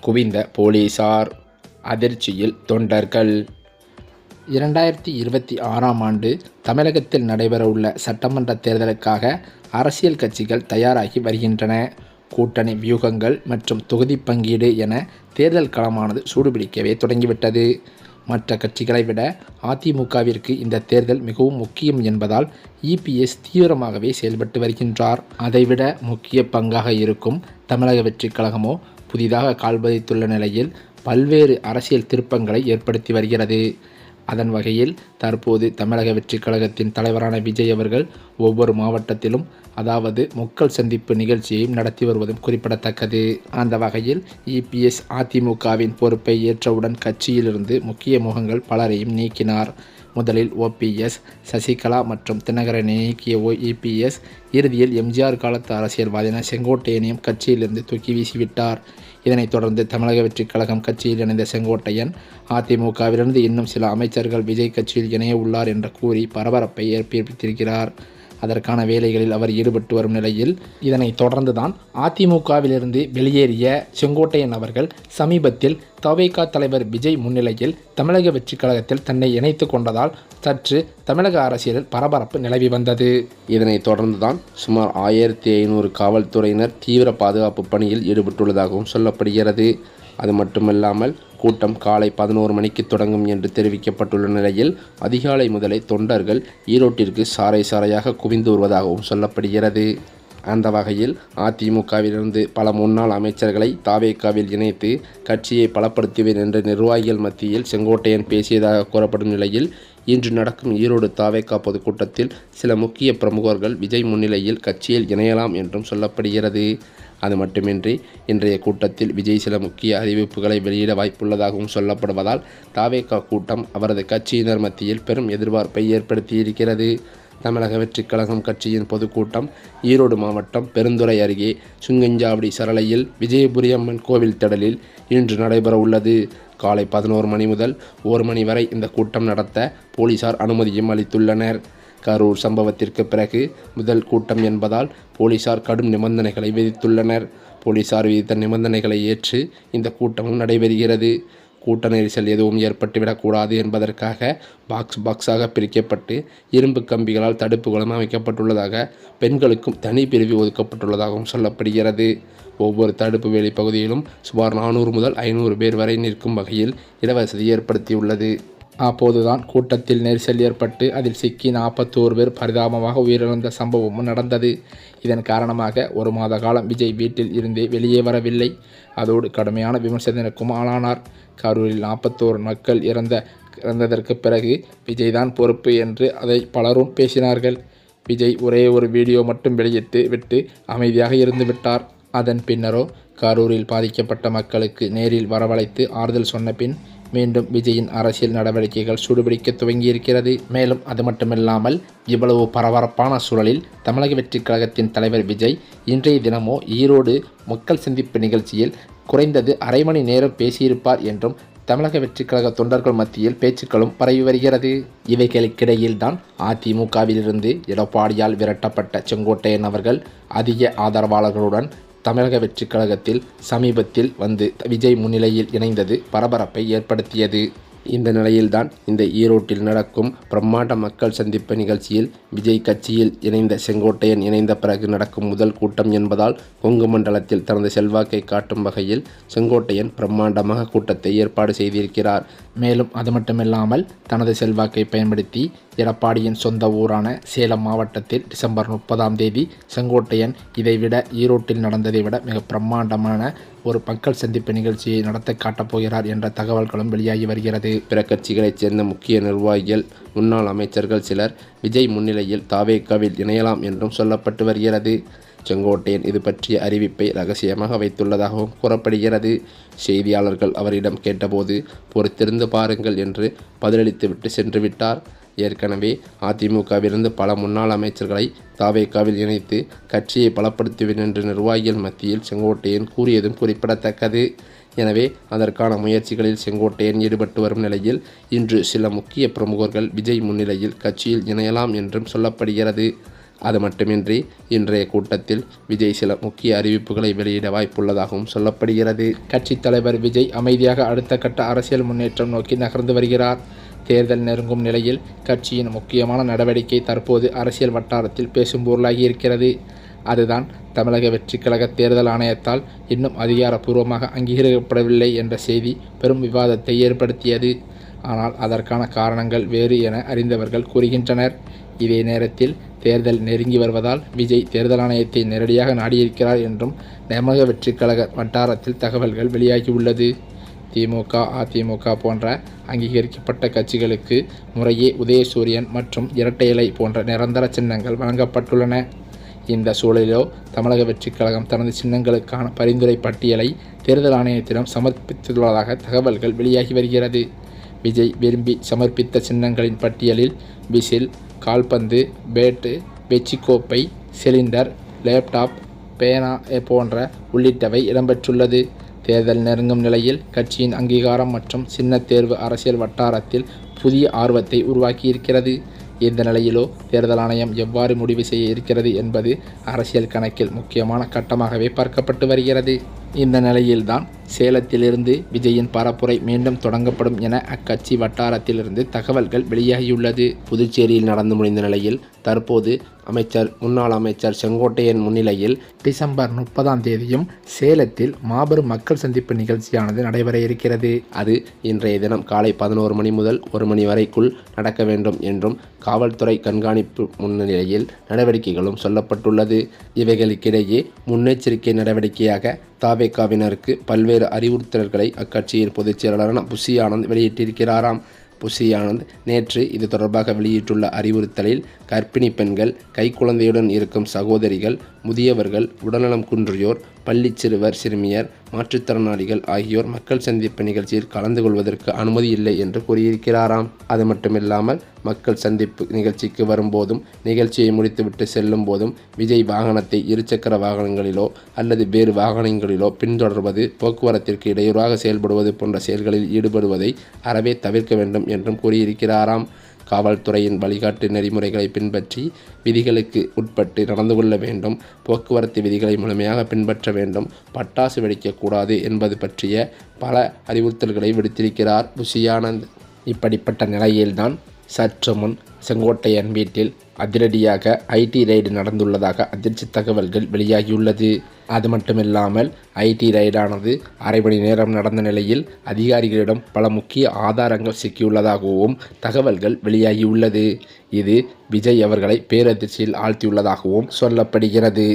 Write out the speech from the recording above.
குவிந்த போலீசார், அதிர்ச்சியில் தொண்டர்கள். 2026ஆம் ஆண்டு தமிழகத்தில் நடைபெறவுள்ள சட்டமன்ற தேர்தலுக்காக அரசியல் கட்சிகள் தயாராகி வருகின்றன. கூட்டணி வியூகங்கள் மற்றும் தொகுதி பங்கீடு என தேர்தல் களமானது சூடுபிடிக்கவே தொடங்கிவிட்டது. மற்ற கட்சிகளை விட அதிமுகவிற்கு இந்த தேர்தல் மிகவும் முக்கியம் என்பதால் இபிஎஸ் தீவிரமாகவே செயல்பட்டு வருகின்றார். அதைவிட முக்கிய பங்காக இருக்கும் தமிழக வெற்றிக் கழகமோ புதிதாக கால்பதித்துள்ள நிலையில் பல்வேறு அரசியல் திருப்பங்களை ஏற்படுத்தி வருகிறது. அதன் வகையில் தற்போது தமிழக வெற்றிக் கழகத்தின் தலைவரான விஜய் அவர்கள் ஒவ்வொரு மாவட்டத்திலும் அதாவது மக்கள் சந்திப்பு நிகழ்ச்சியையும் நடத்தி வருவதும் குறிப்பிடத்தக்கது. அந்த வகையில் இபிஎஸ் அதிமுகவின் பொறுப்பை ஏற்றவுடன் கட்சியிலிருந்து முக்கிய முகங்கள் பலரையும் நீக்கினார். முதலில் ஓபிஎஸ், சசிகலா மற்றும் தினகரனை நீக்கிய இபிஎஸ் இறுதியில் எம்ஜிஆர் காலத்து அரசியல்வாதியான செங்கோட்டையனையும் கட்சியிலிருந்து தூக்கி வீசிவிட்டார். இதனைத் தொடர்ந்து தமிழக வெற்றிக் கழகம் கட்சியில் இணைந்த செங்கோட்டையன் அதிமுகவிலிருந்து இன்னும் சில அமைச்சர்கள் விஜய் கட்சியில் இணைய உள்ளார் என்று கூறி பரபரப்பை ஏற்படுத்தியிருக்கிறார். அதற்கான வேலைகளில் அவர் ஈடுபட்டு வரும் நிலையில் இதனைத் தொடர்ந்துதான் அதிமுகவிலிருந்து வெளியேறிய செங்கோட்டையன் அவர்கள் சமீபத்தில் தவேகா தலைவர் விஜய் முன்னிலையில் தமிழக வெற்றிக் கழகத்தில் தன்னை இணைத்து கொண்டதால் சற்று தமிழக அரசியலில் பரபரப்பு நிலவி வந்தது. இதனைத் தொடர்ந்துதான் சுமார் 1500 காவல்துறையினர் தீவிர பாதுகாப்பு பணியில் ஈடுபட்டுள்ளதாகவும் சொல்லப்படுகிறது. அது மட்டுமல்லாமல் கூட்டம் காலை 11 மணிக்கு தொடங்கும் என்று தெரிவிக்கப்பட்டுள்ள நிலையில் அதிகாலை முதலே தொண்டர்கள் ஈரோட்டிற்கு சாறை சாறையாக குவிந்து வருவதாகவும் சொல்லப்படுகிறது. அந்த வகையில் அதிமுகவிலிருந்து பல முன்னாள் அமைச்சர்களை தவேகாவில் இணைத்து கட்சியை பலப்படுத்துவேன் என்ற நிர்வாகிகள் மத்தியில் செங்கோட்டையன் பேசியதாக கூறப்படும் நிலையில் இன்று நடக்கும் ஈரோடு தவேகா பொதுக்கூட்டத்தில் சில முக்கிய பிரமுகர்கள் விஜய் முன்னிலையில் கட்சியில் இணையலாம் என்றும் சொல்லப்படுகிறது. அது மட்டுமின்றி இன்றைய கூட்டத்தில் விஜய் சில முக்கிய அறிவிப்புகளை வெளியிட வாய்ப்புள்ளதாகவும் சொல்லப்படுவதால் தவேகா கூட்டம் அவரது கட்சியினர் மத்தியில் பெரும் எதிர்பார்ப்பை ஏற்படுத்தியிருக்கிறது. தமிழக வெற்றிக் கழகம் கட்சியின் பொதுக்கூட்டம் ஈரோடு மாவட்டம் பெருந்துறை அருகே சுங்கஞ்சாவடி சரளையில் விஜயபுரி அம்மன் கோவில் திடலில் இன்று நடைபெற உள்ளது. காலை 11 மணி முதல் 1 மணி வரை இந்த கூட்டம் நடத்த போலீசார் அனுமதியும் அளித்துள்ளனர். கரூர் சம்பவத்திற்கு பிறகு முதல் கூட்டம் என்பதால் போலீசார் கடும் நிபந்தனைகளை விதித்துள்ளனர். போலீசார் விதித்த நிபந்தனைகளை ஏற்று இந்த கூட்டமும் நடைபெறுகிறது. கூட்ட நெரிசல் எதுவும் ஏற்பட்டுவிடக்கூடாது என்பதற்காக பாக்ஸாக பிரிக்கப்பட்டு இரும்பு கம்பிகளால் தடுப்புகளும் அமைக்கப்பட்டுள்ளதாக பெண்களுக்கும் தனி பிரிவு ஒதுக்கப்பட்டுள்ளதாகவும் சொல்லப்படுகிறது. ஒவ்வொரு தடுப்பு வேலி பகுதியிலும் சுமார் 400 முதல் 500 பேர் வரை நிற்கும் வகையில் இடவசதி ஏற்படுத்தியுள்ளது. அப்போதுதான் கூட்டத்தில் நெரிசல் ஏற்பட்டு அதில் சிக்கி 41 பேர் பரிதாபமாக உயிரிழந்த சம்பவமும் நடந்தது. இதன் காரணமாக 1 மாத காலம் விஜய் வீட்டில் இருந்தே வெளியே வரவில்லை. அதோடு கடுமையான விமர்சனத்திற்கும் ஆளானார். கரூரில் 41 மக்கள் இறந்ததற்கு பிறகு விஜய் தான் பொறுப்பு என்று அதை பலரும் பேசினார்கள். விஜய் ஒரே ஒரு வீடியோ மட்டும் வெளியிட்டு விட்டு அமைதியாக இருந்து விட்டார். அதன் பின்னரோ கரூரில் பாதிக்கப்பட்ட மக்களுக்கு நேரில் வரவழைத்து ஆறுதல் சொன்ன பின் மீண்டும் விஜயின் அரசியல் நடவடிக்கைகள் சூடுபிடிக்க துவங்கியிருக்கிறது. மேலும் அது மட்டுமில்லாமல் இவ்வளவு பரபரப்பான சூழலில் தமிழக வெற்றிக் கழகத்தின் தலைவர் விஜய் இன்றைய தினமோ ஈரோடு மக்கள் சந்திப்பு நிகழ்ச்சியில் குறைந்தது அரை மணி நேரம் பேசியிருப்பார் என்றும் தமிழக வெற்றிக் கழக தொண்டர்கள் மத்தியில் பேச்சுக்களும் பரவி வருகிறது. இவைகளுக்கிடையில்தான் அதிமுகவிலிருந்து எடப்பாடியால் விரட்டப்பட்ட செங்கோட்டையன் அவர்கள் அதிக ஆதரவாளர்களுடன் தமிழக வெற்றிக் கழகத்தில் சமீபத்தில் வந்து விஜய் முன்னிலையில் இணைந்தது பரபரப்பை ஏற்படுத்தியது. இந்த நிலையில்தான் இந்த ஈரோட்டில் நடக்கும் பிரம்மாண்ட மக்கள் சந்திப்பு நிகழ்ச்சியில் விஜய் கட்சியில் இணைந்த செங்கோட்டையன் இணைந்த பிறகு நடக்கும் முதல் கூட்டம் என்பதால் கொங்கு மண்டலத்தில் தனது செல்வாக்கை காட்டும் வகையில் செங்கோட்டையன் பிரம்மாண்டமாக கூட்டத்தை ஏற்பாடு செய்திருக்கிறார். மேலும் அது மட்டுமில்லாமல் தனது செல்வாக்கை பயன்படுத்தி எடப்பாடியின் சொந்த ஊரான சேலம் மாவட்டத்தில் டிசம்பர் 30ஆம் தேதி செங்கோட்டையன் இதைவிட ஈரோட்டில் நடந்ததை விட மிக பிரம்மாண்டமான ஒரு மக்கள் சந்திப்பு நிகழ்ச்சியை நடத்த காட்டப்போகிறார் என்ற தகவல்களும் வெளியாகி வருகிறது. பிற கட்சிகளைச் சேர்ந்த முக்கிய நிர்வாகிகள், முன்னாள் அமைச்சர்கள் சிலர் விஜய் முன்னிலையில் தவேகாவில் இணையலாம் என்றும் சொல்லப்பட்டு வருகிறது. செங்கோட்டையன் இது பற்றிய அறிவிப்பை ரகசியமாக வைத்துள்ளதாகவும் கூறப்படுகிறது. செய்தியாளர்கள் அவரிடம் கேட்டபோது பொறுத்திருந்து பாருங்கள் என்று பதிலளித்துவிட்டு சென்று விட்டார். ஏற்கனவே அதிமுகவிலிருந்து பல முன்னாள் அமைச்சர்களை தவேகாவில் இணைத்து கட்சியை பலப்படுத்துவேன் என்று நிர்வாகிகள் மத்தியில் செங்கோட்டையன் கூறியதும் குறிப்பிடத்தக்கது. எனவே அதற்கான முயற்சிகளில் செங்கோட்டையன் ஈடுபட்டு வரும் நிலையில் இன்று சில முக்கிய பிரமுகர்கள் விஜய் முன்னிலையில் கட்சியில் இணையலாம் என்றும் சொல்லப்படுகிறது. அது மட்டுமின்றி இன்றைய கூட்டத்தில் விஜய் சில முக்கிய அறிவிப்புகளை வெளியிட வாய்ப்புள்ளதாகவும் சொல்லப்படுகிறது. கட்சித் தலைவர் விஜய் அமைதியாக அடுத்த கட்ட அரசியல் முன்னேற்றம் நோக்கி நகர்ந்து வருகிறார். தேர்தல் நெருங்கும் நிலையில் கட்சியின் முக்கியமான நடவடிக்கை தற்போது அரசியல் வட்டாரத்தில் பேசும் பொருளாகி இருக்கிறது. அதுதான் தமிழக வெற்றிக் கழக தேர்தல் ஆணையத்தால் இன்னும் அதிகாரப்பூர்வமாக அங்கீகரிக்கப்படவில்லை என்ற செய்தி பெரும் விவாதத்தை ஏற்படுத்தியது. ஆனால் அதற்கான காரணங்கள் வேறு என அறிந்தவர்கள் கூறுகின்றனர். இதே நேரத்தில் தேர்தல் நெருங்கி வருவதால் விஜய் தேர்தல் ஆணையத்தை நேரடியாக நாடியிருக்கிறார் என்றும் தமிழக வெற்றிக் கழக வட்டாரத்தில் தகவல்கள் வெளியாகியுள்ளது. திமுக, அதிமுக போன்ற அங்கீகரிக்கப்பட்ட கட்சிகளுக்கு முறையே உதயசூரியன் மற்றும் இரட்டை இலை போன்ற நிரந்தர சின்னங்கள் வழங்கப்பட்டுள்ளன. இந்த சூழலிலோ தமிழக வெற்றிக் கழகம் தனது சின்னங்களுக்கான பரிந்துரை பட்டியலை தேர்தல் ஆணையத்திடம் சமர்ப்பித்துள்ளதாக தகவல்கள் வெளியாகி வருகிறது. விஜய் விரும்பி சமர்ப்பித்த சின்னங்களின் பட்டியலில் விசில், கால்பந்து, பேட்டு, வெச்சிக்கோப்பை, சிலிண்டர், லேப்டாப், பேனா போன்ற உள்ளிட்டவை இடம்பெற்றுள்ளது. தேர்தல் நெருங்கும் நிலையில் கட்சியின் அங்கீகாரம் மற்றும் சின்ன தேர்வு அரசியல் வட்டாரத்தில் புதிய ஆர்வத்தை உருவாக்கியிருக்கிறது. இந்த நிலையிலோ தேர்தல் ஆணையம் எவ்வாறு முடிவு செய்ய இருக்கிறது என்பது அரசியல் கணக்கில் முக்கியமான கட்டமாகவே பார்க்கப்பட்டு வருகிறது. இந்த நிலையில்தான் சேலத்திலிருந்து விஜயின் பரப்புரை மீண்டும் தொடங்கப்படும் என அக்கட்சி வட்டாரத்திலிருந்து தகவல்கள் வெளியாகியுள்ளது. புதுச்சேரியில் நடந்து முடிந்த நிலையில் தற்போது முன்னாள் அமைச்சர் செங்கோட்டையன் முன்னிலையில் டிசம்பர் 30ஆம் தேதியும் சேலத்தில் மாபெரும் மக்கள் சந்திப்பு நிகழ்ச்சியானது நடைபெற இருக்கிறது. அது இன்றைய தினம் காலை 11 மணி முதல் 1 மணி வரைக்குள் நடக்க வேண்டும் என்றும் காவல்துறை கண்காணிப்பு முன்னிலையில் நடவடிக்கைகளும் சொல்லப்பட்டுள்ளது. இவைகளுக்கிடையே முன்னெச்சரிக்கை நடவடிக்கையாக தாவேகாவினருக்கு பல்வேறு அறிவுறுத்தல்களை அக்கட்சியின் பொதுச் செயலாளரான புஷி ஆனந்த் வெளியிட்டிருக்கிறாராம். புஷி ஆனந்த் நேற்று இது தொடர்பாக வெளியிட்டுள்ள அறிவுறுத்தலில் கர்ப்பிணி பெண்கள், கைக்குழந்தையுடன் இருக்கும் சகோதரிகள், முதியவர்கள், உடல்நலம் குன்றியோர், பள்ளி சிறுவர் சிறுமியர், மாற்றுத்திறனாளிகள் ஆகியோர் மக்கள் சந்திப்பு நிகழ்ச்சியில் கலந்து கொள்வதற்கு அனுமதி இல்லை என்று கூறியிருக்கிறாராம். அது மட்டுமில்லாமல் மக்கள் சந்திப்பு நிகழ்ச்சிக்கு வரும்போதும் நிகழ்ச்சியை முடித்துவிட்டு செல்லும் போதும் விஜய் வாகனத்தை இருசக்கர வாகனங்களிலோ அல்லது வேறு வாகனங்களிலோ பின்தொடர்வது, போக்குவரத்திற்கு இடையூறாக செயல்படுவது போன்ற செயல்களில் ஈடுபடுவதை அறவே தவிர்க்க வேண்டும் என்றும் கூறியிருக்கிறாராம். காவல்துறையின் வழிகாட்டு நெறிமுறைகளை பின்பற்றி விதிகளுக்கு உட்பட்டு நடந்து கொள்ள வேண்டும், போக்குவரத்து விதிகளை முழுமையாக பின்பற்ற வேண்டும், பட்டாசு வெடிக்கக்கூடாது என்பது பற்றிய பல அறிவுறுத்தல்களை விடுத்திருக்கிறார் புஷி ஆனந்த். இப்படிப்பட்ட நிலையில்தான் சற்று முன் செங்கோட்டையன் வீட்டில் அதிரடியாக ஐடி ரெய்டு நடந்துள்ளதாக அதிர்ச்சி தகவல்கள் வெளியாகியுள்ளது. அது மட்டுமில்லாமல் ஐடி ரெய்டானது அரை மணி நேரம் நடந்த நிலையில் அதிகாரிகளிடம் பல முக்கிய ஆதாரங்கள் சிக்கியுள்ளதாகவும் தகவல்கள் வெளியாகியுள்ளது. இது விஜய் அவர்களை பேரதிர்ச்சியில் ஆழ்த்தியுள்ளதாகவும் சொல்லப்படுகிறது.